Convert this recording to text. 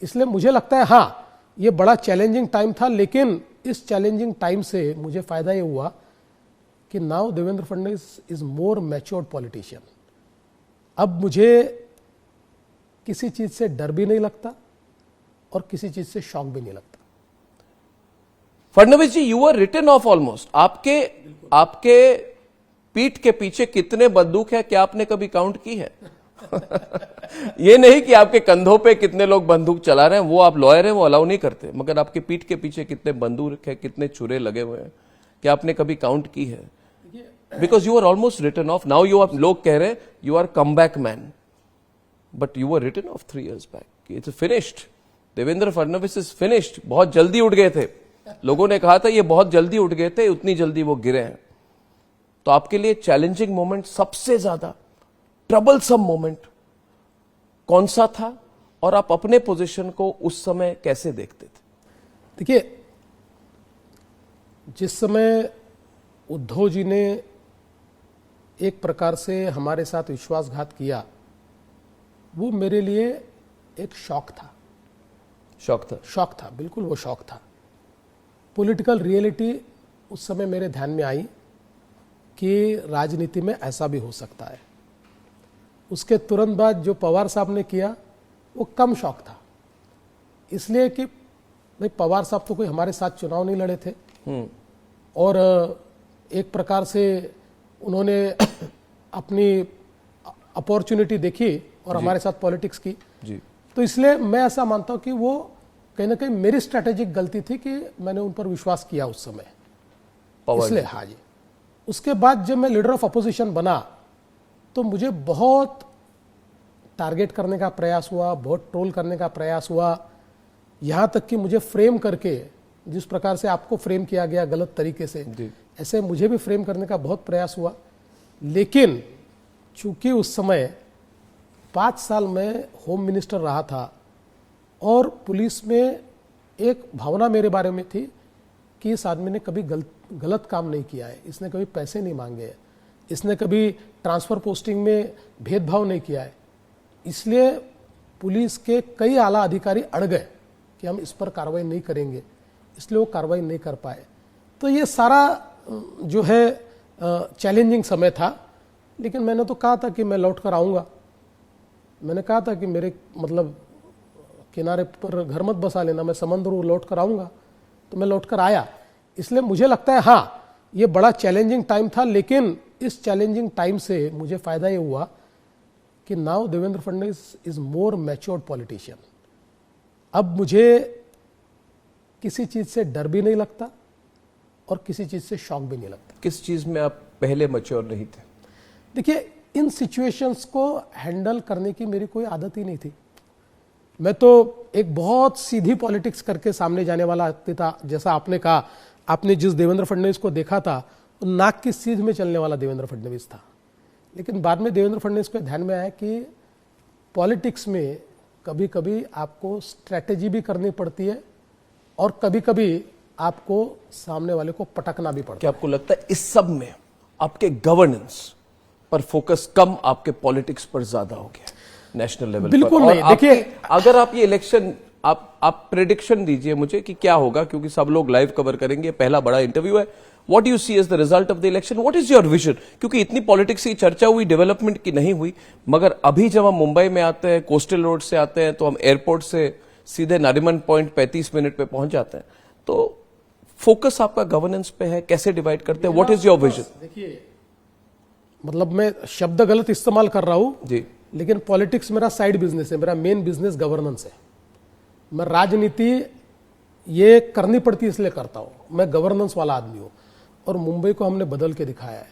इसलिए मुझे लगता है हाँ, ये बड़ा चैलेंजिंग टाइम था, लेकिन इस चैलेंजिंग टाइम से मुझे फायदा ये हुआ कि now Devendra Fadnavis is more matured politician. अब मुझे किसी चीज से डर भी नहीं लगता और किसी चीज से शॉक भी नहीं लगता। Fadnavis ji, you are written off almost. आपके पीठ के पीछे कितने बंदूक है, क्या आपने कभी काउंट की है? ये नहीं कि आपके कंधों पे कितने लोग बंदूक चला रहे हैं, वो आप लॉयर हैं, वो अलाउ नहीं करते, मगर आपके पीठ के पीछे कितने बंदूक है, कितने छुरे लगे हुए हैं, क्या आपने कभी काउंट की है? Because you are almost written off now. लोग कह रहे हैं you are come back man, but you are written off 3 years बैक। It's finished. Devendra Fadnavis is finished. बहुत जल्दी उठ गए थे, लोगों ने कहा था ये बहुत जल्दी उठ गए थे, उतनी जल्दी वो गिरे हैं। तो आपके लिए चैलेंजिंग मोमेंट, सबसे ज्यादा ट्रबलसम मोमेंट कौन सा था, और आप अपने पोजीशन को उस समय कैसे देखते थे? देखिए, जिस समय उद्धव जी ने एक प्रकार से हमारे साथ विश्वासघात किया, वो मेरे लिए एक शॉक था। शॉक था, बिल्कुल वो शॉक था। पॉलिटिकल रियलिटी उस समय मेरे ध्यान में आई कि राजनीति में ऐसा भी हो सकता है। उसके तुरंत बाद जो पवार साहब ने किया वो कम शॉक था, इसलिए कि भाई पवार साहब तो कोई हमारे साथ चुनाव नहीं लड़े थे और एक प्रकार से उन्होंने अपनी अपॉर्चुनिटी देखी और हमारे साथ पॉलिटिक्स की जी। तो इसलिए मैं ऐसा मानता हूं कि वो कहीं ना कहीं मेरी स्ट्रैटेजिक गलती थी कि मैंने उन पर विश्वास किया उस समय, इसलिए हाँ जी। उसके बाद जब मैं लीडर ऑफ अपोजिशन बना तो मुझे बहुत टारगेट करने का प्रयास हुआ, बहुत ट्रोल करने का प्रयास हुआ, यहां तक कि मुझे फ्रेम करके, जिस प्रकार से आपको फ्रेम किया गया गलत तरीके से, ऐसे मुझे भी फ्रेम करने का बहुत प्रयास हुआ। लेकिन चूंकि उस समय 5 साल में होम मिनिस्टर रहा था और पुलिस में एक भावना मेरे बारे में थी कि इस आदमी ने कभी गलत काम नहीं किया है, इसने कभी पैसे नहीं मांगे हैं, इसने कभी ट्रांसफर पोस्टिंग में भेदभाव नहीं किया है। इसलिए पुलिस के कई आला अधिकारी अड़ गए कि हम इस पर कार्रवाई नहीं करेंगे, इसलिए वो कार्रवाई नहीं कर पाए। तो ये सारा जो है चैलेंजिंग समय था, लेकिन मैंने तो कहा था कि मैं लौट कर आऊँगा। मैंने कहा था कि मेरे मतलब किनारे पर घर मत बसा लेना, मैं समंदर लौट कर आऊँगा। तो मैं लौट कर आया। इसलिए मुझे लगता है हाँ, ये बड़ा चैलेंजिंग टाइम था, लेकिन इस चैलेंजिंग टाइम से मुझे फायदा ये हुआ कि now Devendra Fadnavis is more matured politician. अब मुझे किसी चीज से डर भी नहीं लगता और किसी चीज से शॉक भी नहीं लगता। किस चीज में आप पहले मैच्योर नहीं थे? देखिए, इन सिचुएशंस को हैंडल करने की मेरी कोई आदत ही नहीं थी। मैं तो एक बहुत सीधी पॉलिटिक्स करके सामने जाने वाला व्यक्ति था। जैसा आपने कहा, आपने जिस देवेंद्र फडणवीस को देखा था, नाक की सीध में चलने वाला देवेंद्र फडणवीस था। लेकिन बाद में देवेंद्र फडणवीस को ध्यान में आया कि पॉलिटिक्स में कभी कभी आपको स्ट्रैटेजी भी करनी पड़ती है और कभी कभी आपको सामने वाले को पटकना भी पड़ता है। क्या आपको लगता है इस सब में आपके गवर्नेंस पर फोकस कम, आपके पॉलिटिक्स पर ज्यादा हो गया नेशनल लेवल पर? बिल्कुल नहीं। देखिए, अगर आप ये इलेक्शन, आप प्रेडिक्शन दीजिए मुझे कि क्या होगा, क्योंकि सब लोग लाइव कवर करेंगे, पहला बड़ा इंटरव्यू है। What you see as the result of the election? What is your vision? क्योंकि इतनी पॉलिटिक्स की चर्चा हुई, डेवलपमेंट की नहीं हुई, मगर अभी जब हम मुंबई में आते हैं, कोस्टल रोड से आते हैं, तो हम एयरपोर्ट से सीधे नारिमन पॉइंट 35 मिनट पे पहुंच जाते हैं। तो फोकस आपका गवर्नेंस पे है, कैसे डिवाइड करते हैं? What is your vision? देखिए, मतलब मैं शब्द गलत इस्तेमाल कर रहा हूं जी, लेकिन पॉलिटिक्स मेरा साइड बिजनेस है, मेरा मेन बिजनेस गवर्नेंस है। मैं राजनीति ये करनी पड़ती है इसलिए करता हूं, मैं गवर्नेंस वाला आदमी हूं और मुंबई को हमने बदल के दिखाया है।